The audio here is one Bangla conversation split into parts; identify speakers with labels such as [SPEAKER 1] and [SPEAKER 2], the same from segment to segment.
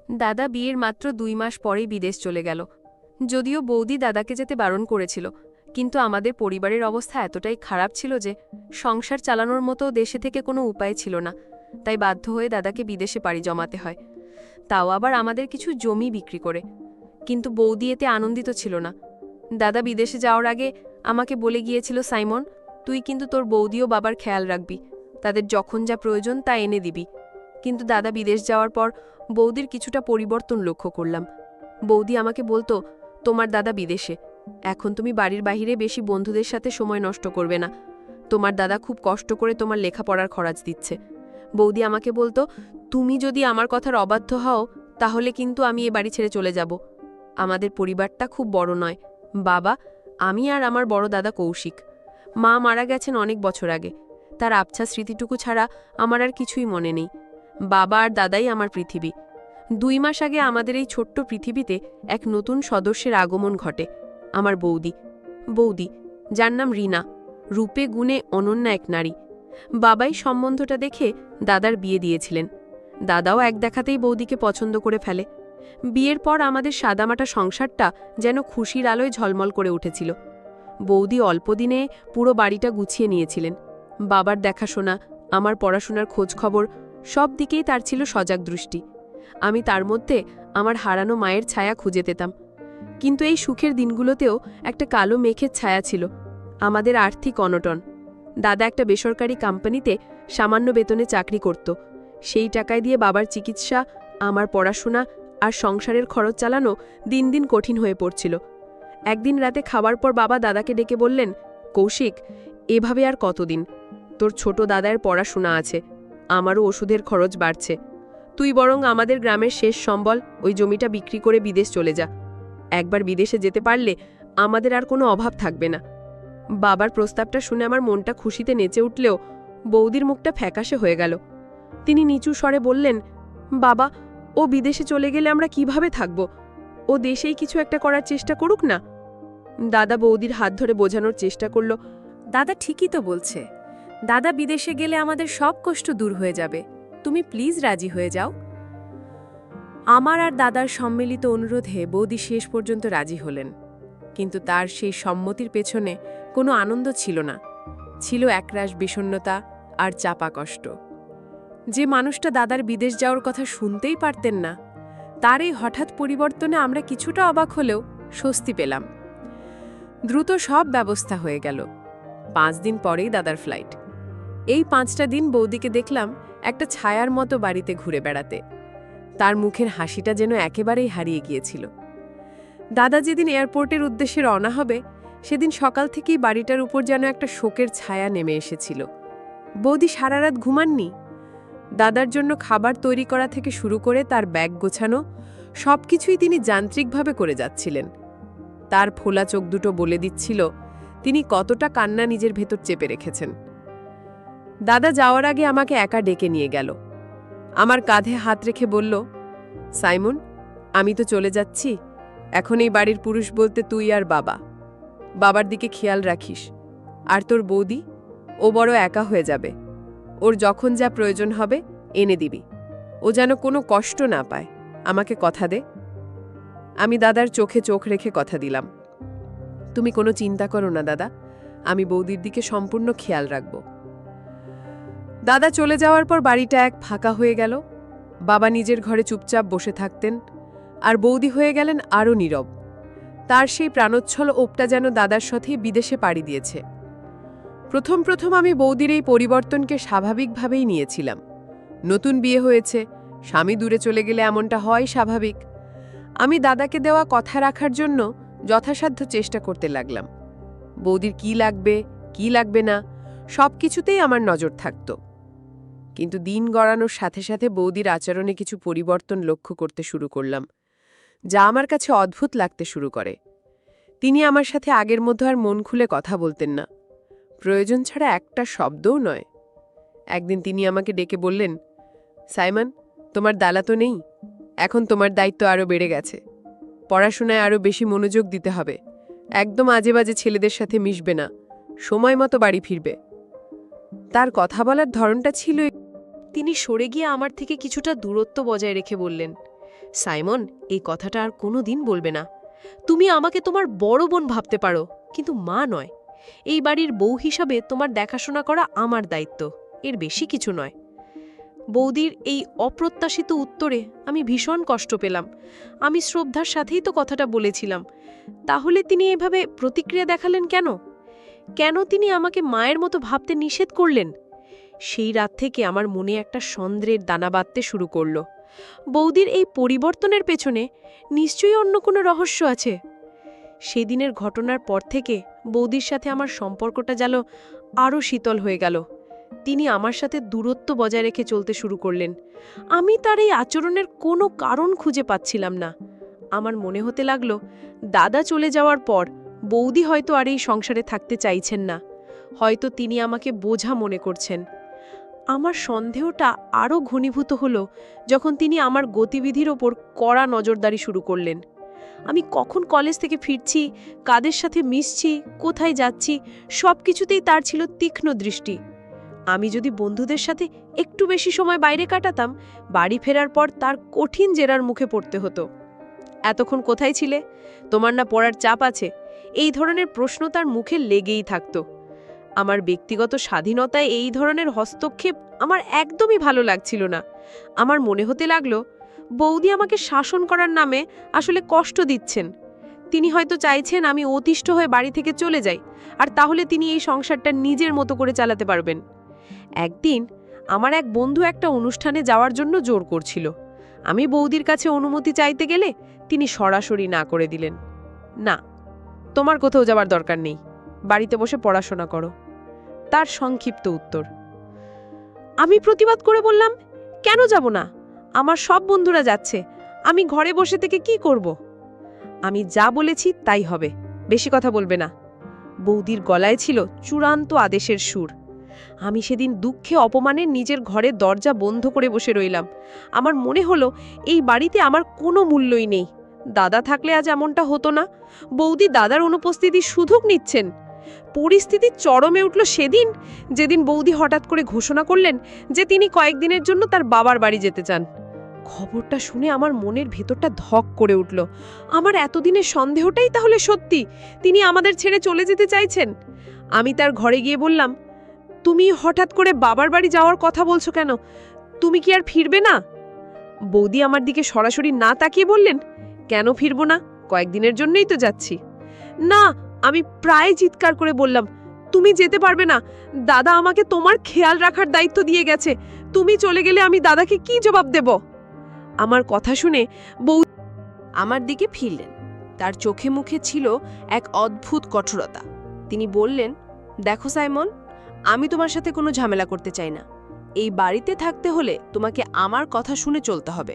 [SPEAKER 1] দাদা বিয়ের মাত্র 2 মাস পরেই বিদেশ চলে গেল। যদিও বৌদি দাদাকে যেতে বারণ করেছিল, কিন্তু আমাদের পরিবারের অবস্থা এতটাই খারাপ ছিল যে সংসার চালানোর মতো দেশে থেকে কোনো উপায় ছিল না। তাই বাধ্য হয়ে দাদাকে বিদেশে পাড়ি জমাতে হয়, তাও আবার আমাদের কিছু জমি বিক্রি করে। কিন্তু বৌদি এতে আনন্দিত ছিল না। দাদা বিদেশে যাওয়ার আগে আমাকে বলে গিয়েছিল, সাইমন, তুই কিন্তু তোর বৌদি ও বাবার খেয়াল রাখবি, তাদের যখন যা প্রয়োজন তা এনে দিবি। কিন্তু দাদা বিদেশ যাওয়ার পর বৌদির কিছুটা পরিবর্তন লক্ষ্য করলাম। বৌদি আমাকে বলতো, তোমার দাদা বিদেশে, এখন তুমি বাড়ির বাহিরে বেশি বন্ধুদের সাথে সময় নষ্ট করবে না। তোমার দাদা খুব কষ্ট করে তোমার লেখাপড়ার খরচ দিচ্ছে। বৌদি আমাকে বলতো, তুমি যদি আমার কথার অবাধ্য হও তাহলে কিন্তু আমি এ বাড়ি ছেড়ে চলে যাব। আমাদের পরিবারটা খুব বড় নয়, বাবা, আমি আর আমার বড় দাদা কৌশিক। মা মারা গেছেন অনেক বছর আগে, তার আবছা স্মৃতিটুকু ছাড়া আমার আর কিছুই মনে নেই। বাবা আর দাদাই আমার পৃথিবী। 2 মাস আগে আমাদের এই ছোট্ট পৃথিবীতে এক নতুন সদস্যের আগমন ঘটে, আমার বৌদি, যার নাম রিনা, রূপে গুণে অনন্যা এক নারী। বাবাই সম্বন্ধটা দেখে দাদার বিয়ে দিয়েছিলেন। দাদাও এক দেখাতেই বৌদিকে পছন্দ করে ফেলে। বিয়ের পর আমাদের সাদামাটা সংসারটা যেন খুশির আলোয় ঝলমল করে উঠেছিল। বৌদি অল্পদিনে পুরো বাড়িটা গুছিয়ে নিয়েছিলেন। বাবার দেখাশোনা, আমার পড়াশোনার খোঁজ খবর, সব দিকেই তার ছিল সজাগ দৃষ্টি। আমি তার মধ্যে আমার হারানো মায়ের ছায়া খুঁজে পেতাম। কিন্তু এই সুখের দিনগুলোতেও একটা কালো মেঘের ছায়া ছিল, আমাদের আর্থিক অনটন। দাদা একটা বেসরকারি কোম্পানিতে সামান্য বেতনে চাকরি করত। সেই টাকায় দিয়ে বাবার চিকিৎসা, আমার পড়াশোনা আর সংসারের খরচ চালানো দিন দিন কঠিন হয়ে পড়ছিল। একদিন রাতে খাওয়ার পর বাবা দাদাকে ডেকে বললেন, কৌশিক, এভাবে আর কতদিন? তোর ছোট দাদার পড়াশোনা আছে, আমারও ওষুধের খরচ বাড়ছে। তুই বরং আমাদের গ্রামের শেষ সম্বল ওই জমিটা বিক্রি করে বিদেশ চলে যা। একবার বিদেশে যেতে পারলে আমাদের আর কোনো অভাব থাকবে না। বাবার প্রস্তাবটা শুনে আমার মনটা খুশিতে নেচে উঠলেও বৌদির মুখটা ফ্যাকাশে হয়ে গেল। তিনি নিচু স্বরে বললেন, বাবা, ও বিদেশে চলে গেলে আমরা কিভাবে থাকব? ও দেশেই কিছু একটা করার চেষ্টা করুক না। দাদা বৌদির হাত ধরে বোঝানোর চেষ্টা করল, দাদা ঠিকই তো বলছে, দাদা বিদেশে গেলে আমাদের সব কষ্ট দূর হয়ে যাবে, তুমি প্লিজ রাজি হয়ে যাও। আমার আর দাদার সম্মিলিত অনুরোধে বৌদি শেষ পর্যন্ত রাজি হলেন। কিন্তু তার সেই সম্মতির পেছনে কোনো আনন্দ ছিল না, ছিল একরাশ বিষণ্ণতা আর চাপা কষ্ট। যে মানুষটা দাদার বিদেশ যাওয়ার কথা শুনতেই পারতেন না, তার এই হঠাৎ পরিবর্তনে আমরা কিছুটা অবাক হলেও স্বস্তি পেলাম। দ্রুত সব ব্যবস্থা হয়ে গেল। 5 দিন পরেই দাদার ফ্লাইট। এই 5টা দিন বৌদিকে দেখলাম একটা ছায়ার মতো বাড়িতে ঘুরে বেড়াতে। তার মুখের হাসিটা যেন একেবারেই হারিয়ে গিয়েছিল। দাদা যেদিন এয়ারপোর্টের উদ্দেশ্যে রওনা হবে, সেদিন সকাল থেকেই বাড়িটার উপর যেন একটা শোকের ছায়া নেমে এসেছিল। বৌদি সারা রাত ঘুমাননি। দাদার জন্য খাবার তৈরি করা থেকে শুরু করে তার ব্যাগ গোছানো, সবকিছুই তিনি যান্ত্রিকভাবে করে যাচ্ছিলেন। তার ফোলা চোখ দুটো বলে দিচ্ছিল তিনি কতটা কান্না নিজের ভেতর চেপে রেখেছেন। দাদা যাওয়ার আগে আমাকে একা ডেকে নিয়ে গেল। আমার কাঁধে হাত রেখে বলল, সাইমন, আমি তো চলে যাচ্ছি, এখন এই বাড়ির পুরুষ বলতে তুই আর বাবা। বাবার দিকে খেয়াল রাখিস। আর তোর বৌদি, ও বড় একা হয়ে যাবে, ওর যখন যা প্রয়োজন হবে এনে দিবি। ও যেন কোনো কষ্ট না পায়, আমাকে কথা দে। আমি দাদার চোখে চোখ রেখে কথা দিলাম, তুমি কোনো চিন্তা করো না দাদা, আমি বৌদির দিকে সম্পূর্ণ খেয়াল রাখব। দাদা চলে যাওয়ার পর বাড়িটা এক ফাঁকা হয়ে গেল। বাবা নিজের ঘরে চুপচাপ বসে থাকতেন, আর বৌদি হয়ে গেলেন আরও নীরব। তার সেই প্রাণোচ্ছল ওপটা যেন দাদার সাথে বিদেশে পাড়ি দিয়েছে। প্রথম আমি বৌদির এই পরিবর্তনকে স্বাভাবিকভাবেই নিয়েছিলাম। নতুন বিয়ে হয়েছে, স্বামী দূরে চলে গেলে এমনটা হয় স্বাভাবিক। আমি দাদাকে দেওয়া কথা রাখার জন্য যথাসাধ্য চেষ্টা করতে লাগলাম। বৌদির কি লাগবে, কি লাগবে না, সব কিছুতেই আমার নজর থাকত। কিন্তু দিন গড়ানোর সাথে সাথে বৌদির আচরণে কিছু পরিবর্তন লক্ষ্য করতে শুরু করলাম, যা আমার কাছে অদ্ভুত লাগতে শুরু করে। তিনি আমার সাথে আগের মতো আর মন খুলে কথা বলতেন না, প্রয়োজন ছাড়া একটা শব্দও নয়। একদিন তিনি আমাকে ডেকে বললেন, সাইমন, তোমার দালা তো নেই, এখন তোমার দায়িত্ব আরও বেড়ে গেছে। পড়াশোনায় আরও বেশি মনোযোগ দিতে হবে, একদম আজে বাজে ছেলেদের সাথে মিশবে না, সময় মতো বাড়ি ফিরবে। তার কথা বলার ধরনটা ছিল, তিনি সরে গিয়ে আমার থেকে কিছুটা দূরত্ব বজায় রেখে বললেন, সাইমন, এই কথাটা আর কোনো দিন বলবে না। তুমি আমাকে তোমার বড় বোন ভাবতে পারো, কিন্তু মা নয়। এই বাড়ির বউ হিসাবে তোমার দেখাশোনা করা আমার দায়িত্ব, এর বেশি কিছু নয়। বৌদির এই অপ্রত্যাশিত উত্তরে আমি ভীষণ কষ্ট পেলাম। আমি শ্রদ্ধার সাথেই তো কথাটা বলেছিলাম, তাহলে তিনি এভাবে প্রতিক্রিয়া দেখালেন কেন? কেন তিনি আমাকে মায়ের মতো ভাবতে নিষেধ করলেন? সেই রাত থেকে আমার মনে একটা সন্দেহের দানা বাঁধতে শুরু করল। বৌদির এই পরিবর্তনের পেছনে নিশ্চয়ই অন্য কোনো রহস্য আছে। সেদিনের ঘটনার পর থেকে বৌদির সাথে আমার সম্পর্কটা যেন আরও শীতল হয়ে গেল। তিনি আমার সাথে দূরত্ব বজায় রেখে চলতে শুরু করলেন। আমি তার এই আচরণের কোনো কারণ খুঁজে পাচ্ছিলাম না। আমার মনে হতে লাগলো, দাদা চলে যাওয়ার পর বৌদি হয়তো আর এই সংসারে থাকতে চাইছেন না। হয়তো তিনি আমাকে বোঝা মনে করছেন। আমার সন্দেহটা আরও ঘনীভূত হলো যখন তিনি আমার গতিবিধির ওপর কড়া নজরদারি শুরু করলেন। আমি কখন কলেজ থেকে ফিরছি, কাদের সাথে মিশছি, কোথায় যাচ্ছি, সব কিছুতেই তার ছিল তীক্ষ্ণ দৃষ্টি। আমি যদি বন্ধুদের সাথে একটু বেশি সময় বাইরে কাটাতাম, বাড়ি ফেরার পর তার কঠিন জেরার মুখে পড়তে হতো। এতক্ষণ কোথায় ছিলে? তোমার না পড়ার চাপ আছে? এই ধরনের প্রশ্ন তার মুখে লেগেই থাকত। আমার ব্যক্তিগত স্বাধীনতায় এই ধরনের হস্তক্ষেপ আমার একদমই ভালো লাগছিল না। আমার মনে হতে লাগলো, বৌদি আমাকে শাসন করার নামে আসলে কষ্ট দিচ্ছেন। তিনি হয়তো চাইছেন আমি অতিষ্ঠ হয়ে বাড়ি থেকে চলে যাই, আর তাহলে তিনি এই সংসারটা নিজের মতো করে চালাতে পারবেন। একদিন আমার এক বন্ধু একটা অনুষ্ঠানে যাওয়ার জন্য জোর করছিল। আমি বৌদির কাছে অনুমতি চাইতে গেলে তিনি সরাসরি না করে দিলেন। না, তোমার কোথাও যাওয়ার দরকার নেই, বাড়িতে বসে পড়াশোনা করো, তার সংক্ষিপ্ত উত্তর। আমি প্রতিবাদ করে বললাম, কেন যাব না? আমার সব বন্ধুরা যাচ্ছে, আমি ঘরে বসে থেকে কি করব? আমি যা বলেছি তাই হবে, বেশি কথা বলবে না। বৌদির গলায় ছিল চূড়ান্ত আদেশের সুর। আমি সেদিন দুঃখে অপমানে নিজের ঘরের দরজা বন্ধ করে বসে রইলাম। আমার মনে হলো, এই বাড়িতে আমার কোনো মূল্যই নেই। দাদা থাকলে আজ এমনটা হতো না। বৌদি দাদার অনুপস্থিতি সুযোগ নিচ্ছেন। পরিস্থিতি চরমে উঠল সেদিন, যেদিন বৌদি হঠাৎ করে ঘোষণা করলেন যে তিনি কয়েকদিনের জন্য তার বাবার বাড়ি যেতে চান। খবরটা শুনে আমার মনের ভেতরটা ধক করে উঠল। আমার এতদিনের সন্দেহটাই তাহলে সত্যি, তিনি আমাদের ছেড়ে চলে যেতে চাইছেন। আমি তার ঘরে গিয়ে বললাম, তুমি হঠাৎ করে বাবার বাড়ি যাওয়ার কথা বলছো কেন? তুমি কি আর ফিরবে না? বৌদি আমার দিকে সরাসরি না তাকিয়ে বললেন, কেন ফিরবো না? কয়েকদিনের জন্যই তো যাচ্ছি। না, আমি প্রায় চিৎকার করে বললাম, তুমি যেতে পারবে না। দাদা আমাকে তোমার খেয়াল রাখার দায়িত্ব দিয়ে গেছে। তুমি চলে গেলে আমি দাদাকে কি জবাব দেব? আমার কথা শুনে বৌ আমার দিকে ফিরলেন। তার চোখে মুখে ছিল এক অদ্ভুত কঠোরতা। তিনি বললেন, দেখো সাইমন, আমি তোমার সাথে কোনো ঝামেলা করতে চাই না। এই বাড়িতে থাকতে হলে তোমাকে আমার কথা শুনে চলতে হবে।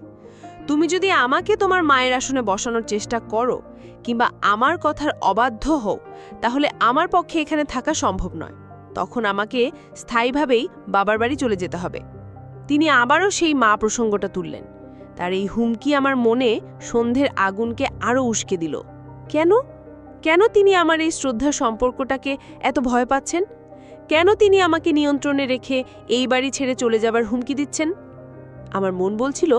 [SPEAKER 1] তুমি যদি আমাকে তোমার মায়ের আসনে বসানোর চেষ্টা করো কিংবা আমার কথার অবাধ্য হও, তাহলে আমার পক্ষে এখানে থাকা সম্ভব নয়। তখন আমাকে স্থায়ীভাবেই বাবার বাড়ি চলে যেতে হবে। তিনি আবারও সেই মা প্রসঙ্গটা তুললেন। তার এই হুমকি আমার মনে সন্ধ্যের আগুনকে আরও উস্কে দিল। কেন কেন তিনি আমার এই শ্রদ্ধার সম্পর্কটাকে এত ভয় পাচ্ছেন? কেন তিনি আমাকে নিয়ন্ত্রণে রেখে এই বাড়ি ছেড়ে চলে যাবার হুমকি দিচ্ছেন? আমার মন বলছিল,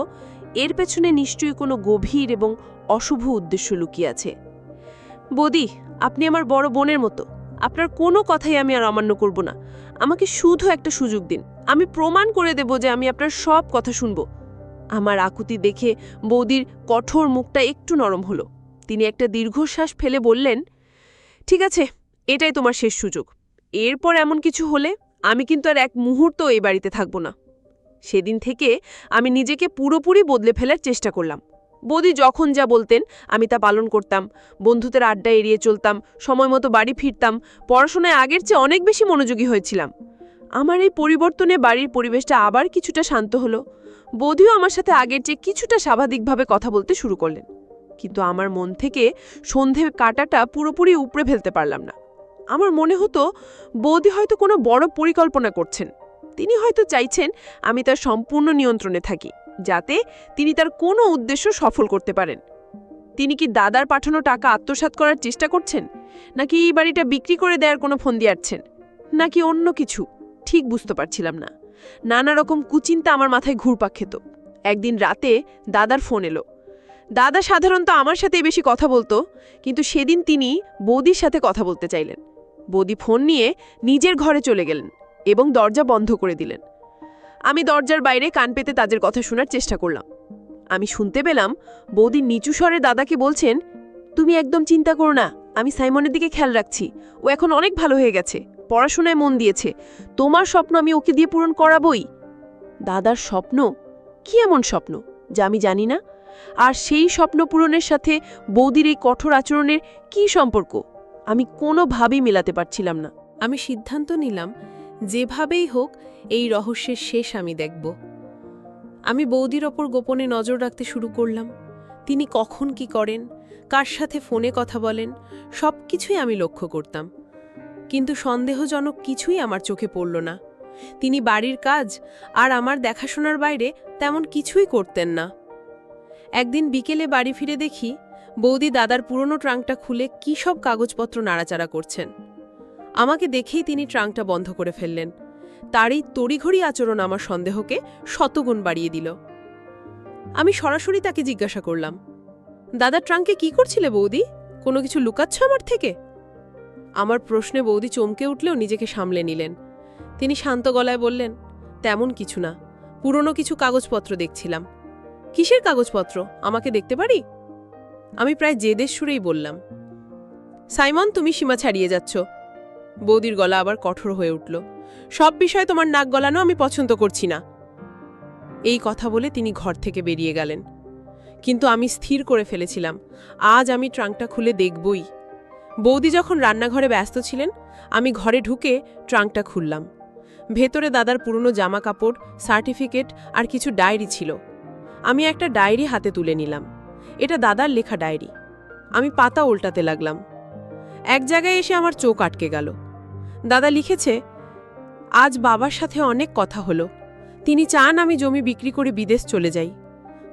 [SPEAKER 1] এর পেছনে নিশ্চয়ই কোনো গভীর এবং অশুভ উদ্দেশ্য লুকিয়ে আছে। বৌদি, আপনি আমার বড় বোনের মতো, আপনার কোনো কথাই আমি আর অমান্য করব না। আমাকে শুধু একটা সুযোগ দিন, আমি প্রমাণ করে দেব যে আমি আপনার সব কথা শুনব। আমার আকুতি দেখে বৌদির কঠোর মুখটা একটু নরম হলো। তিনি একটা দীর্ঘশ্বাস ফেলে বললেন, ঠিক আছে, এটাই তোমার শেষ সুযোগ। এরপর এমন কিছু হলে আমি কিন্তু আর এক মুহূর্ত এই বাড়িতে থাকব না। সেদিন থেকে আমি নিজেকে পুরোপুরি বদলে ফেলার চেষ্টা করলাম। বৌদি যখন যা বলতেন আমি তা পালন করতাম। বন্ধুদের আড্ডা এড়িয়ে চলতাম, সময় মতো বাড়ি ফিরতাম, পড়াশোনায় আগের চেয়ে অনেক বেশি মনোযোগী হয়েছিলাম। আমার এই পরিবর্তনে বাড়ির পরিবেশটা আবার কিছুটা শান্ত হলো। বৌদিও আমার সাথে আগের চেয়ে কিছুটা স্বাভাবিকভাবে কথা বলতে শুরু করলেন। কিন্তু আমার মন থেকে সন্ধে কাটাটা পুরোপুরি উপড়ে ফেলতে পারলাম না। আমার মনে হতো, বৌদি হয়তো কোনো বড় পরিকল্পনা করছেন। তিনি হয়তো চাইছেন আমি তার সম্পূর্ণ নিয়ন্ত্রণে থাকি, যাতে তিনি তার কোনো উদ্দেশ্য সফল করতে পারেন। তিনি কি দাদার পাঠানো টাকা আত্মসাৎ করার চেষ্টা করছেন, নাকি এই বাড়িটা বিক্রি করে দেওয়ার কোনো ফন্দি আটছেন, নাকি অন্য কিছু? ঠিক বুঝতে পারছিলাম না। নানা রকম কুচিন্তা আমার মাথায় ঘুরপাক খেত। একদিন রাতে দাদার ফোন এলো।
[SPEAKER 2] দাদা সাধারণত আমার সাথে বেশি কথা বলতো, কিন্তু সেদিন তিনি বৌদির সাথে কথা বলতে চাইলেন। বৌদি ফোন নিয়ে নিজের ঘরে চলে গেলেন এবং দরজা বন্ধ করে দিলেন। আমি দরজার বাইরে কান পেতে তাদের কথা শোনার চেষ্টা করলাম। আমি শুনতে পেলাম বৌদি নিচু স্বরে দাদাকে বলছেন, তুমি একদম চিন্তা করো না, আমি সাইমনের দিকে খেয়াল রাখছি, ও এখন অনেক ভালো হয়ে গেছে, পড়াশোনায় মন দিয়েছে, তোমার স্বপ্ন আমি ওকে দিয়ে পূরণ করাবই। দাদার স্বপ্ন? কি এমন স্বপ্ন যা আমি জানি না? আর সেই স্বপ্ন পূরণের সাথে বৌদির এই কঠোর আচরণের কি সম্পর্ক? আমি কোনোভাবেই মেলাতে পারছিলাম না।
[SPEAKER 3] আমি সিদ্ধান্ত নিলাম, যেভাবেই হোক এই রহস্যের শেষ আমি দেখব। আমি বৌদির ওপর গোপনে নজর রাখতে শুরু করলাম। তিনি কখন কি করেন, কার সাথে ফোনে কথা বলেন, সব কিছুই আমি লক্ষ্য করতাম। কিন্তু সন্দেহজনক কিছুই আমার চোখে পড়ল না। তিনি বাড়ির কাজ আর আমার দেখাশোনার বাইরে তেমন কিছুই করতেন না। একদিন বিকেলে বাড়ি ফিরে দেখি বৌদি দাদার পুরনো ট্রাঙ্কটা খুলে কী সব কাগজপত্র নাড়াচাড়া করছেন। আমাকে দেখেই তিনি ট্রাঙ্কটা বন্ধ করে ফেললেন। তার এই তড়িঘড়ি আচরণ আমার সন্দেহকে শতগুণ বাড়িয়ে দিল। আমি সরাসরি তাকে জিজ্ঞাসা করলাম, দাদার ট্রাঙ্কে কি করছিলে বৌদি? কোনো কিছু লুকাচ্ছ আমার থেকে? আমার প্রশ্নে বৌদি চমকে উঠলেও নিজেকে সামলে নিলেন। তিনি শান্ত গলায় বললেন, তেমন কিছু না, পুরনো কিছু কাগজপত্র দেখছিলাম। কিসের কাগজপত্র, আমাকে দেখতে পারি? আমি প্রায় জেদের সুরেই বললাম, সাইমন, তুমি সীমা ছাড়িয়ে যাচ্ছ। বৌদির গলা আবার কঠোর হয়ে উঠল। সব বিষয়ে তোমার নাক গলানো আমি পছন্দ করছি না। এই কথা বলে তিনি ঘর থেকে বেরিয়ে গেলেন। কিন্তু আমি স্থির করে ফেলেছিলাম, আজ আমি ট্রাঙ্কটা খুলে দেখবই। বৌদি যখন রান্নাঘরে ব্যস্ত ছিলেন, আমি ঘরে ঢুকে ট্রাঙ্কটা খুললাম। ভেতরে দাদার পুরনো জামা কাপড়, সার্টিফিকেট আর কিছু ডায়েরি ছিল। আমি একটা ডায়েরি হাতে তুলে নিলাম। এটা দাদার লেখা ডায়েরি। আমি পাতা উল্টাতে লাগলাম। এক জায়গায় এসে আমার চোখ আটকে গেল। দাদা লিখেছে, আজ বাবার সাথে অনেক কথা হলো। তিনি চান আমি জমি বিক্রি করে বিদেশ চলে যাই।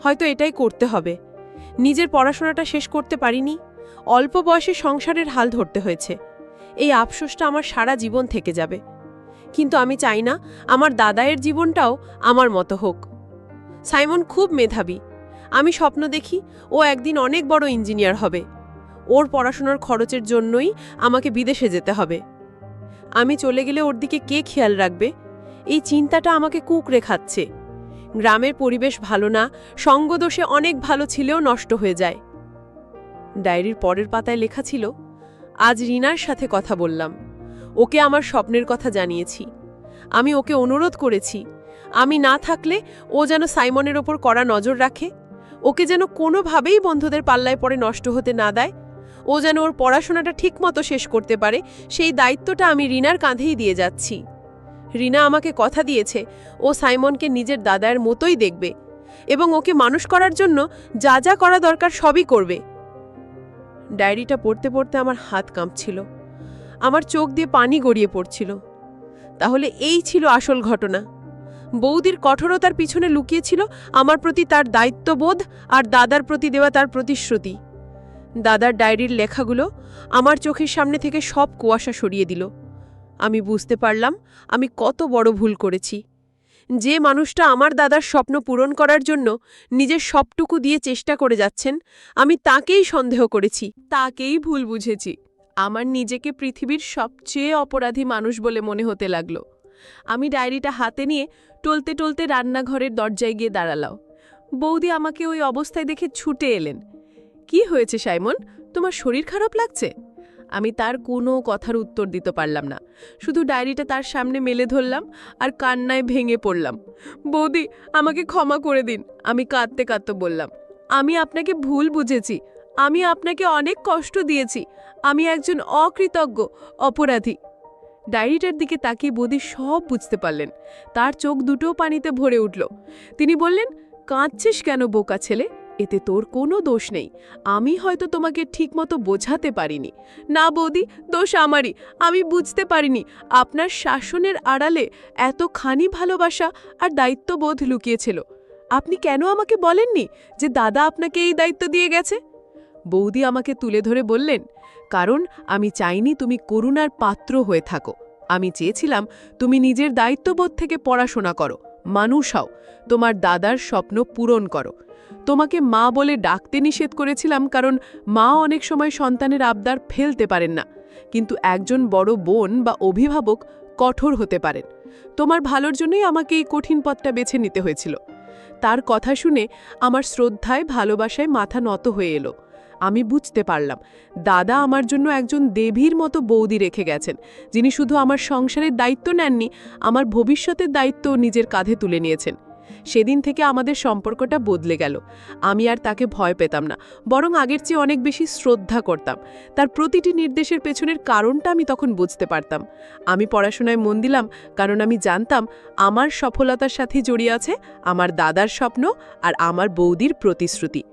[SPEAKER 3] হয়তো এটাই করতে হবে। নিজের পড়াশোনাটা শেষ করতে পারিনি, অল্প বয়সে সংসারের হাল ধরতে হয়েছে। এই আফসোসটা আমার সারা জীবন থেকে যাবে। কিন্তু আমি চাই না আমার দাদায়ের জীবনটাও আমার মতো হোক। সাইমন খুব মেধাবী। আমি স্বপ্ন দেখি ও একদিন অনেক বড় ইঞ্জিনিয়ার হবে। ওর পড়াশোনার খরচের জন্যই আমাকে বিদেশে যেতে হবে। আমি চলে গেলে ওর দিকে কে খেয়াল রাখবে? এই চিন্তাটা আমাকে কুঁকড়ে খাচ্ছে। গ্রামের পরিবেশ ভালো না, সঙ্গদোষে অনেক ভালো ছিলেও নষ্ট হয়ে যায়। ডায়েরির পরের পাতায় লেখা ছিল, আজ রিনার সাথে কথা বললাম। ওকে আমার স্বপ্নের কথা জানিয়েছি। আমি ওকে অনুরোধ করেছি, আমি না থাকলে ও যেন সাইমনের ওপর কড়া নজর রাখে, ওকে যেন কোনোভাবেই বন্ধুদের পাল্লায় পড়ে নষ্ট হতে না দেয়, ও যেন ওর পড়াশোনাটা ঠিকমতো শেষ করতে পারে, সেই দায়িত্বটা আমি রিনার কাঁধেই দিয়ে যাচ্ছি। রিনা আমাকে কথা দিয়েছে ও সাইমনকে নিজের দাদার মতোই দেখবে এবং ওকে মানুষ করার জন্য যা যা করা দরকার সবই করবে। ডায়েরিটা পড়তে পড়তে আমার হাত কাঁপছিল, আমার চোখ দিয়ে পানি গড়িয়ে পড়ছিল। তাহলে এই ছিল আসল ঘটনা। বৌদির কঠোরতার পিছনে লুকিয়েছিল আমার প্রতি তার দায়িত্ববোধ আর দাদার প্রতি দেওয়া তার প্রতিশ্রুতি। দাদার ডায়েরির লেখাগুলো আমার চোখের সামনে থেকে সব কুয়াশা সরিয়ে দিল। আমি বুঝতে পারলাম আমি কত বড় ভুল করেছি। যে মানুষটা আমার দাদার স্বপ্ন পূরণ করার জন্য নিজের সবটুকু দিয়ে চেষ্টা করে যাচ্ছেন, আমি তাকেই সন্দেহ করেছি, তাকেই ভুল বুঝেছি। আমার নিজেকে পৃথিবীর সবচেয়ে অপরাধী মানুষ বলে মনে হতে লাগলো। আমি ডায়েরিটা হাতে নিয়ে টলতে টলতে রান্নাঘরের দরজায় গিয়ে দাঁড়ালাম। বৌদি আমাকে ওই অবস্থায় দেখে ছুটে এলেন। কি হয়েছে সাইমন, তোমার শরীর খারাপ লাগছে? আমি তার কোনো কথার উত্তর দিতে পারলাম না, শুধু ডায়েরিটা তার সামনে মেলে ধরলাম আর কান্নায় ভেঙে পড়লাম। বৌদি, আমাকে ক্ষমা করে দিন, আমি কাঁদতে কাঁদতে বললাম। আমি আপনাকে ভুল বুঝেছি, আমি আপনাকে অনেক কষ্ট দিয়েছি, আমি একজন অকৃতজ্ঞ অপরাধী। ডায়েরিটার দিকে তাকিয়ে বৌদি সব বুঝতে পারলেন। তার চোখ দুটোও পানিতে ভরে উঠল। তিনি বললেন, কাঁদছিস কেন বোকা ছেলে? এতে তোর কোনো দোষ নেই। আমি হয়তো তোমাকে ঠিকমতো বোঝাতে পারিনি। না বৌদি, দোষ আমারই। আমি বুঝতে পারিনি আপনার শাসনের আড়ালে এতখানি ভালোবাসা আর দায়িত্ববোধ লুকিয়েছিল। আপনি কেন আমাকে বলেননি যে দাদা আপনাকে এই দায়িত্ব দিয়ে গেছে? বৌদি আমাকে তুলে ধরে বললেন, কারণ আমি চাইনি তুমি করুণার পাত্র হয়ে থাকো। আমি চেয়েছিলাম তুমি নিজের দায়িত্ববোধ থেকে পড়াশোনা করো, মানুষ হও, তোমার দাদার স্বপ্ন পূরণ করো।
[SPEAKER 2] তোমাকে মা বলে ডাকতে নিষেধ করেছিলাম, কারণ মা অনেক সময় সন্তানের আবদার ফেলতে পারেন না, কিন্তু একজন বড় বোন বা অভিভাবক কঠোর হতে পারেন। তোমার ভালোর জন্যই আমাকে এই কঠিন পথটা বেছে নিতে হয়েছিল। তার কথা শুনে আমার শ্রদ্ধায় ভালোবাসায় মাথা নত হয়ে এলো। আমি বুঝতে পারলাম দাদা আমার জন্য একজন দেবীর মতো বৌদি রেখে গেছেন, যিনি শুধু আমার সংসারের দায়িত্ব নেননি, আমার ভবিষ্যতের দায়িত্ব নিজের কাঁধে তুলে নিয়েছেন। সেদিন থেকে আমাদের সম্পর্কটা বদলে গেল। আমি আর তাকে ভয় পেতাম না, বরং আগের চেয়ে অনেক বেশি শ্রদ্ধা করতাম। তার প্রতিটি নির্দেশের পেছনের কারণটা আমি তখন বুঝতে পারতাম। আমি পড়াশোনায় মন দিলাম, কারণ আমি জানতাম আমার সফলতার সাথে জড়িয়ে আছে আমার দাদার স্বপ্ন আর আমার বৌদির প্রতিশ্রুতি।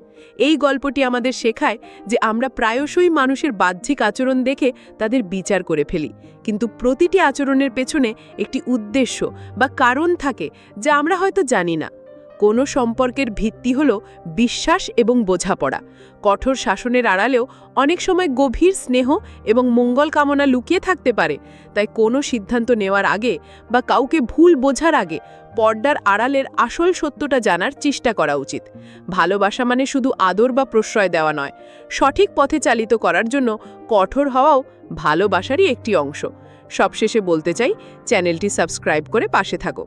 [SPEAKER 2] এই গল্পটি আমাদের শেখায় যে আমরা প্রায়শই মানুষের বাহ্যিক আচরণ দেখে তাদের বিচার করে ফেলি, কিন্তু প্রতিটি আচরণের পেছনে একটি উদ্দেশ্য বা কারণ থাকে যা আমরা হয়তো জানি না। কোনো সম্পর্কের ভিত্তি হলো বিশ্বাস এবং বোঝাপড়া। কঠোর শাসনের আড়ালেও অনেক সময় গভীর স্নেহ এবং মঙ্গল কামনা লুকিয়ে থাকতে পারে। তাই কোনো সিদ্ধান্ত নেওয়ার আগে বা কাউকে ভুল বোঝার আগে পর্দার আড়ালের আসল সত্যটা জানার চেষ্টা করা উচিত। ভালোবাসা মানে শুধু আদর বা প্রশ্রয় দেওয়া নয়, সঠিক পথে চালিত করার জন্য কঠোর হওয়াও ভালোবাসারই একটি অংশ। সবশেষে বলতে চাই, চ্যানেলটি সাবস্ক্রাইব করে পাশে থাকো।